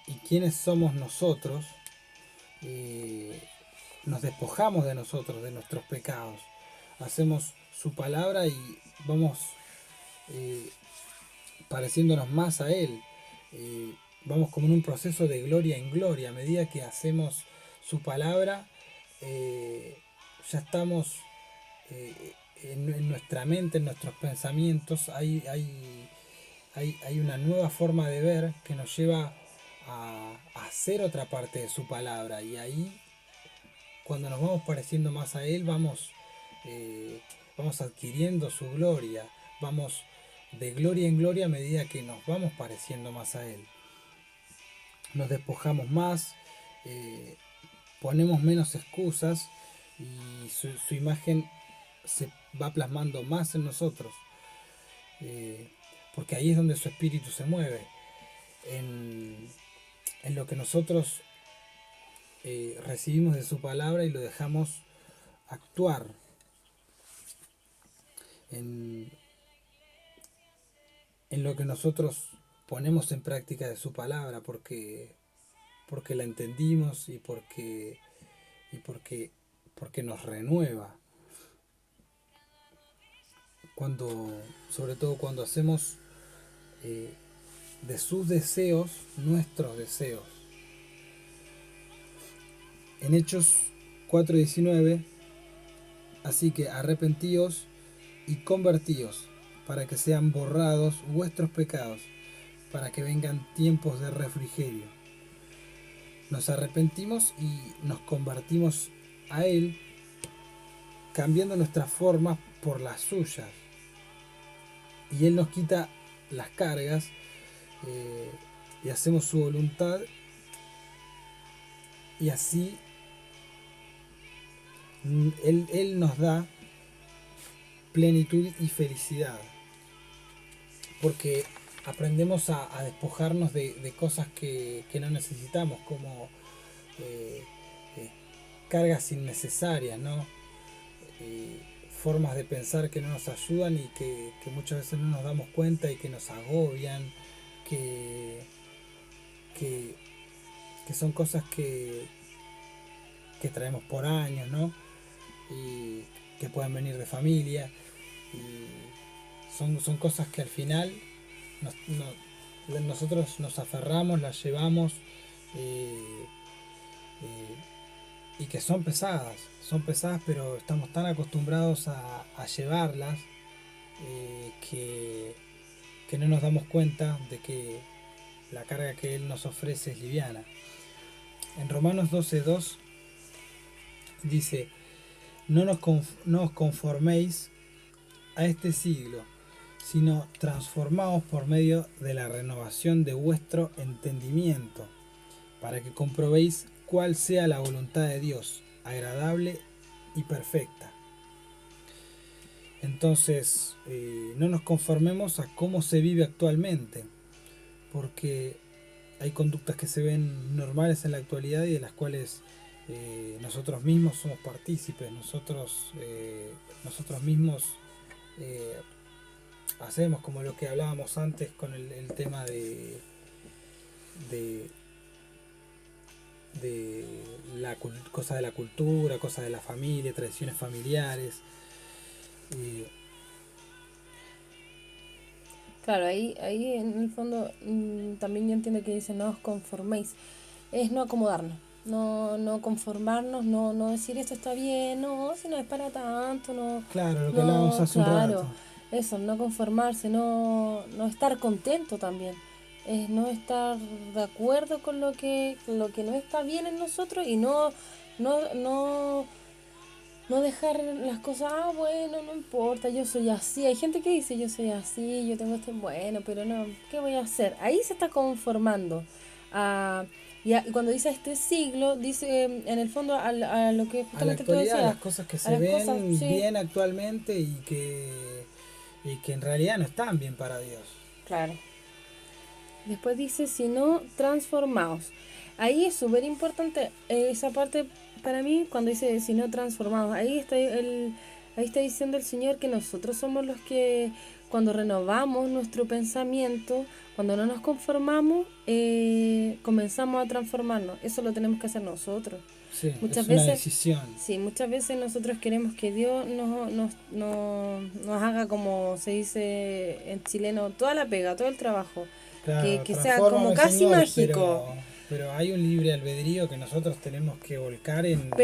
y quiénes somos nosotros, eh, nos despojamos de nosotros, de nuestros pecados. Hacemos su palabra y vamos eh, pareciéndonos más a Él. Vamos como en un proceso de gloria en gloria. A medida que hacemos su palabra, ya estamos en nuestra mente, en nuestros pensamientos. Hay una nueva forma de ver que nos lleva a hacer otra parte de su palabra. Y ahí, cuando nos vamos pareciendo más a Él, vamos adquiriendo su gloria. Vamos de gloria en gloria a medida que nos vamos pareciendo más a Él. Nos despojamos más, ponemos menos excusas y su imagen se va plasmando más en nosotros. Porque ahí es donde su espíritu se mueve. En lo que nosotros recibimos de su palabra y lo dejamos actuar. En, en lo que nosotros ponemos en práctica de su palabra porque la entendimos y porque nos renueva. Sobre todo cuando hacemos de sus deseos nuestros deseos. En Hechos 4:19, así que arrepentíos y convertíos para que sean borrados vuestros pecados, para que vengan tiempos de refrigerio. Nos arrepentimos y nos convertimos a Él, cambiando nuestras formas por las suyas. Y Él nos quita las cargas y hacemos su voluntad, y así Él nos da plenitud y felicidad, porque aprendemos a despojarnos de cosas que no necesitamos, como cargas innecesarias, ¿no? Formas de pensar que no nos ayudan y que muchas veces no nos damos cuenta y que nos agobian, que son cosas que traemos por años, ¿no? Y que pueden venir de familia, y son cosas que al final nosotros nos aferramos, las llevamos, y que son pesadas, pero estamos tan acostumbrados a llevarlas, que no nos damos cuenta de que la carga que Él nos ofrece es liviana. En Romanos 12:2 dice: no os conforméis a este siglo, sino transformaos por medio de la renovación de vuestro entendimiento, para que comprobéis cuál sea la voluntad de Dios, agradable y perfecta. Entonces, no nos conformemos a cómo se vive actualmente, porque hay conductas que se ven normales en la actualidad y de las cuales nosotros mismos somos partícipes, nosotros mismos hacemos, como lo que hablábamos antes con el tema de la cosa de la cultura, cosa de la familia, tradiciones familiares. Claro, ahí en el fondo también yo entiendo que dice no os conforméis, es no acomodarnos, no conformarnos, no decir esto está bien, no, si no es para tanto, no. Claro, lo que hablábamos hace un rato. Eso, no conformarse, no estar contento también, es no estar de acuerdo con lo que no está bien en nosotros y no dejar las cosas, bueno, no importa, yo soy así. Hay gente que dice, yo soy así, yo tengo bueno, pero no, ¿qué voy a hacer? Ahí se está conformando. Y cuando dice este siglo, dice en el fondo a lo que justamente tú decías. A las cosas que se ven bien actualmente y que en realidad no están bien para Dios. Claro. Después dice, si no, transformaos. Ahí es súper importante esa parte para mí, cuando dice, si no, transformaos. Ahí está diciendo el Señor que nosotros somos los que, cuando renovamos nuestro pensamiento, cuando no nos conformamos, comenzamos a transformarnos. Eso lo tenemos que hacer nosotros. Sí, muchas veces, una decisión. Sí, muchas veces nosotros queremos que Dios nos haga, como se dice en chileno, toda la pega, todo el trabajo. Claro, que sea como casi Señor, mágico. Pero hay un libre albedrío que nosotros tenemos que volcar en la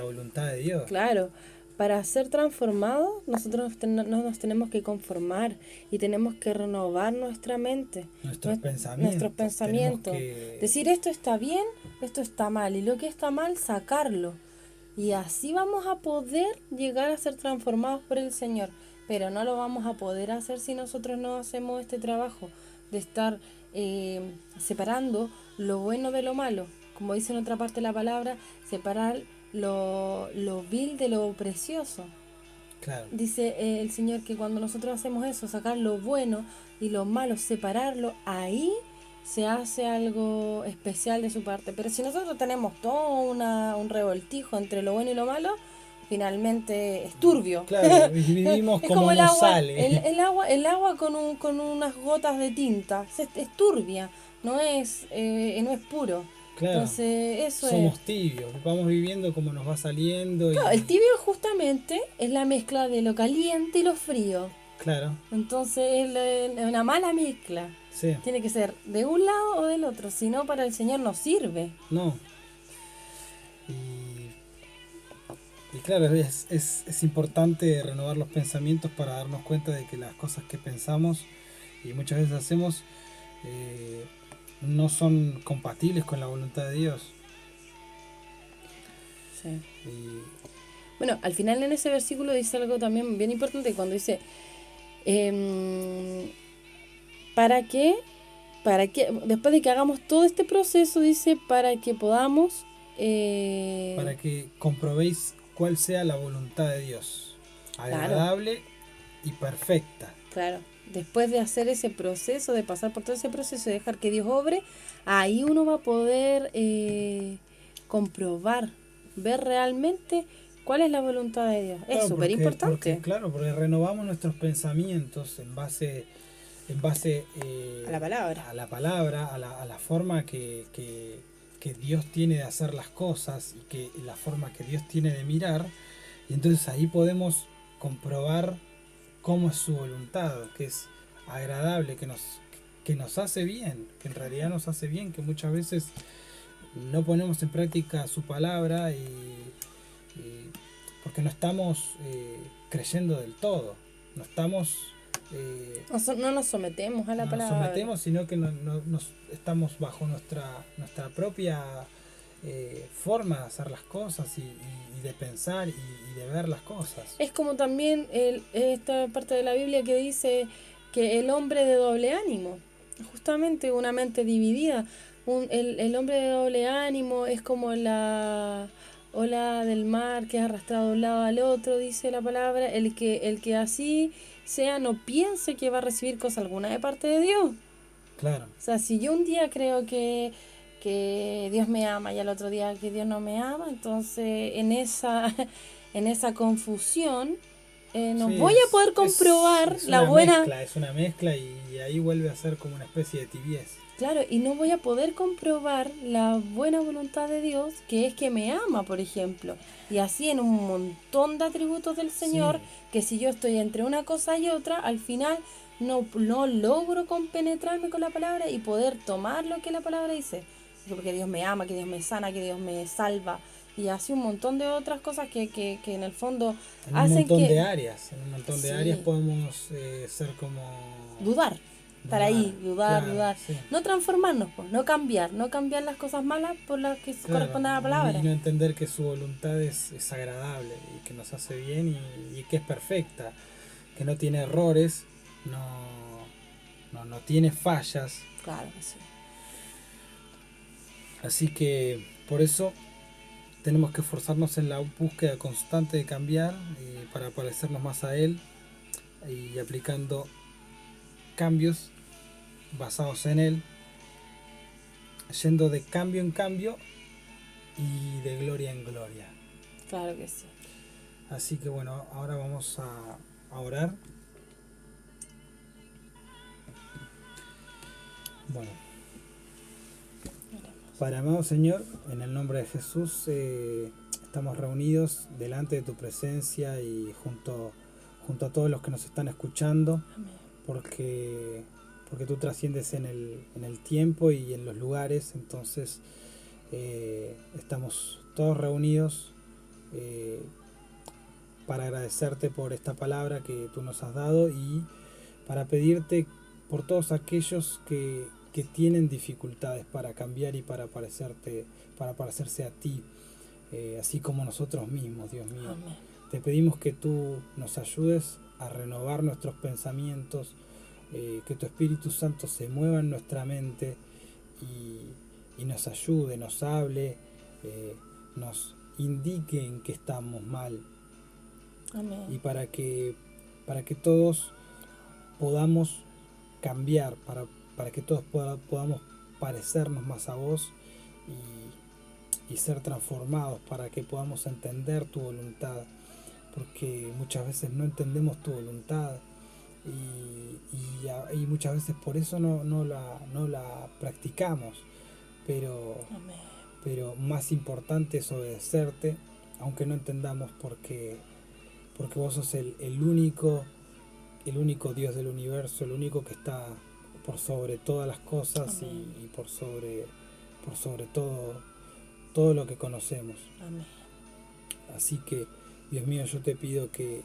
voluntad de Dios. Claro, para ser transformados, nosotros no nos tenemos que conformar y tenemos que renovar nuestra mente. Nuestros pensamientos. Decir esto está bien, esto está mal, y lo que está mal, sacarlo. Y así vamos a poder llegar a ser transformados por el Señor. Pero no lo vamos a poder hacer si nosotros no hacemos este trabajo de estar separando lo bueno de lo malo. Como dice en otra parte de la palabra, separar lo vil de lo precioso. Claro. Dice el Señor que cuando nosotros hacemos eso, sacar lo bueno y lo malo, separarlo, ahí se hace algo especial de su parte. Pero si nosotros tenemos todo un revoltijo entre lo bueno y lo malo, finalmente es turbio. Claro, vivimos como el agua, sale. El agua con unas gotas de tinta es turbia, no es puro. Claro, entonces eso somos tibios, vamos viviendo como nos va saliendo. Claro, el tibio justamente es la mezcla de lo caliente y lo frío. Claro. Entonces es una mala mezcla. Sí. Tiene que ser de un lado o del otro, si no para el Señor no sirve. No. Y claro, es importante renovar los pensamientos para darnos cuenta de que las cosas que pensamos y muchas veces hacemos no son compatibles con la voluntad de Dios. Sí. Y Bueno, al final en ese versículo dice algo también bien importante cuando dice, ¿para qué? ¿Para qué? Después de que hagamos todo este proceso, dice, para que podamos... para que comprobéis cuál sea la voluntad de Dios, Claro, agradable y perfecta. claro. Después de hacer ese proceso, de pasar por todo ese proceso y dejar que Dios obre, ahí uno va a poder comprobar, ver realmente cuál es la voluntad de Dios. Es Claro, súper importante porque renovamos nuestros pensamientos en base a la palabra. a la palabra, a la forma que Dios tiene de hacer las cosas y que la forma que Dios tiene de mirar. Y entonces ahí podemos comprobar cómo es su voluntad, que es agradable, que nos hace bien, que en realidad nos hace bien, que muchas veces no ponemos en práctica su palabra y porque no estamos creyendo del todo, no estamos No nos sometemos a la no nos palabra. sometemos, sino que nos estamos bajo nuestra propia forma de hacer las cosas y de pensar y de ver las cosas. Es como también esta parte de la Biblia que dice que el hombre de doble ánimo, justamente una mente dividida, el hombre de doble ánimo es como la ola del mar que es arrastrado de un lado al otro, dice la palabra, el que así sea no piense que va a recibir cosa alguna de parte de Dios. Claro. O sea, si yo un día creo que Dios me ama y al otro día que Dios no me ama, entonces en esa confusión no Sí, voy a poder comprobar es la una buena... mezcla, es una mezcla y ahí vuelve a ser como una especie de tibieza. Claro, y no voy a poder comprobar la buena voluntad de Dios, que es que me ama, por ejemplo. Y así en un montón de atributos del Señor, Sí. que si yo estoy entre una cosa y otra, al final no logro compenetrarme con la palabra y poder tomar lo que la palabra dice. Porque Dios me ama, que Dios me sana, que Dios me salva. Y así un montón de otras cosas que en el fondo En un hacen montón que... de áreas, en un montón de áreas Sí, podemos ser como... dudar. Estar ahí, dudar, claro, dudar. sí. No transformarnos, pues, no cambiar las cosas malas por las que Claro, corresponden a la palabra. y no entender que su voluntad es agradable y que nos hace bien y que es perfecta, que no tiene errores, no tiene fallas. Claro que sí. Así que por eso tenemos que esforzarnos en la búsqueda constante de cambiar para parecernos más a Él y aplicando cambios basados en Él, yendo de cambio en cambio y de gloria en gloria. Claro que sí. Así que bueno, ahora vamos a orar. Bueno, Padre amado Señor, en el nombre de Jesús estamos reunidos delante de tu presencia y junto a todos los que nos están escuchando, Amén. porque tú trasciendes en el tiempo y en los lugares, entonces estamos todos reunidos para agradecerte por esta palabra que tú nos has dado y para pedirte por todos aquellos que tienen dificultades para cambiar y para parecerse a ti, así como nosotros mismos, Dios mío. Amén. Te pedimos que tú nos ayudes a renovar nuestros pensamientos, que tu Espíritu Santo se mueva en nuestra mente y nos ayude, nos hable, nos indique en qué estamos mal. Amén. Y para que todos podamos cambiar, para que todos podamos parecernos más a vos y ser transformados, para que podamos entender tu voluntad, porque muchas veces no entendemos tu voluntad y muchas veces por eso no la practicamos, Amén. pero más importante es obedecerte, aunque no entendamos porque vos sos el único Dios del universo, el único que está por sobre todas las cosas y por sobre todo lo que conocemos. Amén. Así que, Dios mío, yo te pido que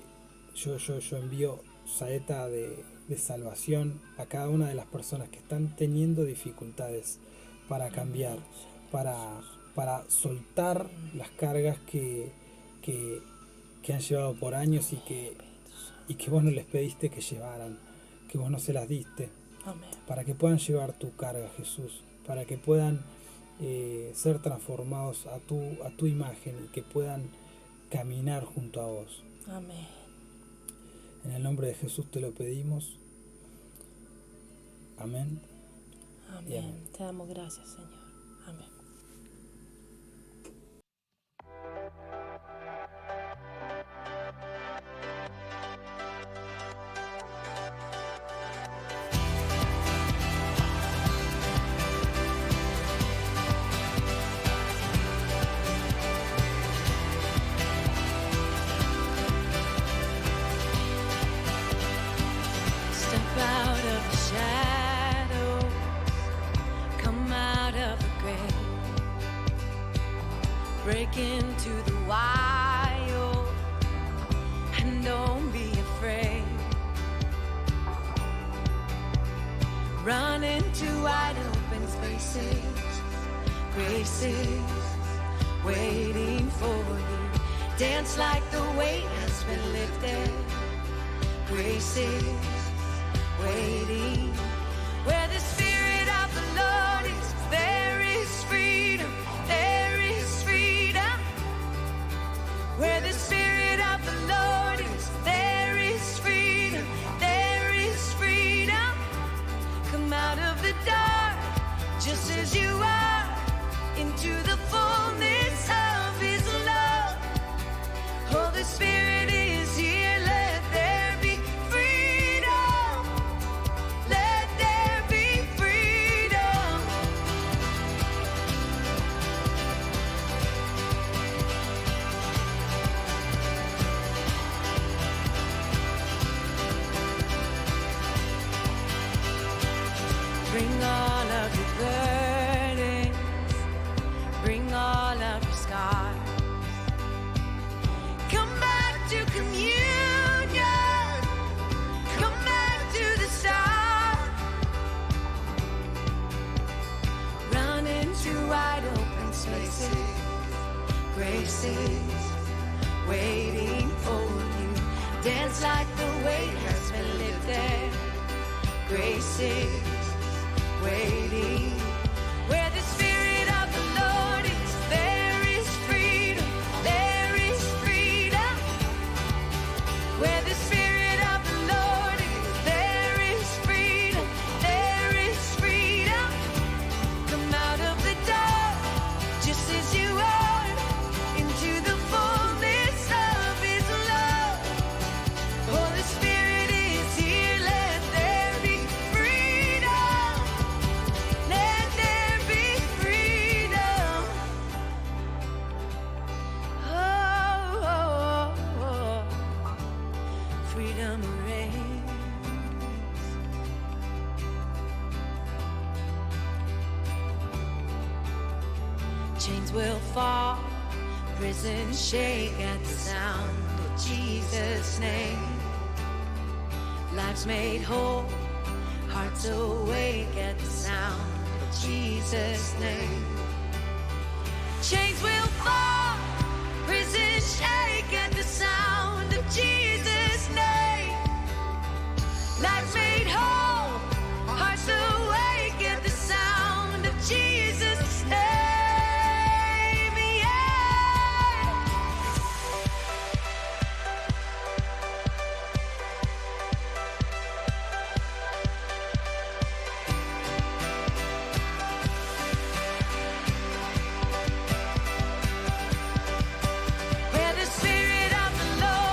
yo envío saeta de salvación a cada una de las personas que están teniendo dificultades para cambiar, para soltar las cargas que han llevado por años y que vos no les pediste que llevaran, que vos no se las diste. Amén. Para que puedan llevar tu carga, Jesús, para que puedan ser transformados a tu imagen y que puedan caminar junto a vos. Amén. En el nombre de Jesús te lo pedimos. Amén. Amén. Y amén. Te damos gracias, Señor. Amén. Step out of the shadows, come out of the grave, break into the wild, and don't be afraid. Run into wide open spaces, grace is waiting for you. Dance like the weight has been lifted, grace is waiting. Where the Spirit of the Lord is, there is freedom, there is freedom. Where the Spirit of the Lord is, there is freedom, there is freedom. Come out of the dark, just as you are, into the fullness of His love. Oh, the Spirit is here, let there be freedom. Let there be freedom. Bring all of your burdens, bring all of your scars. Come back to communion, come back to the start. Run into wide open spaces, grace is waiting for you. Dance like the weight has been lifted, grace is waiting. Where the Spirit of the Lord is, there is freedom, there is freedom. Where the Spirit of the Lord is, there is freedom, there is freedom. Come out of the dark, just as you are, into the fullness of His love. Oh, the Spirit is here, let there be freedom. Let there be freedom. Oh, oh, oh, oh. Freedom reigns. Chains will fall, prisons shake at the sound of Jesus' name. Lives made whole, hearts awake at the sound of Jesus' name. Chains will fall, prisons shake at the sound of Jesus' name. Lives made whole, hearts awake at the sound of Jesus' name. Yeah. Where the Spirit of the Lord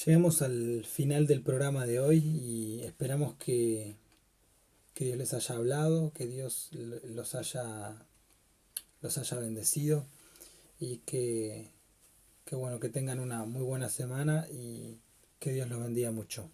Llegamos al final del programa de hoy y esperamos que Dios les haya hablado, que Dios los haya bendecido y que bueno, que tengan una muy buena semana y que Dios los bendiga mucho.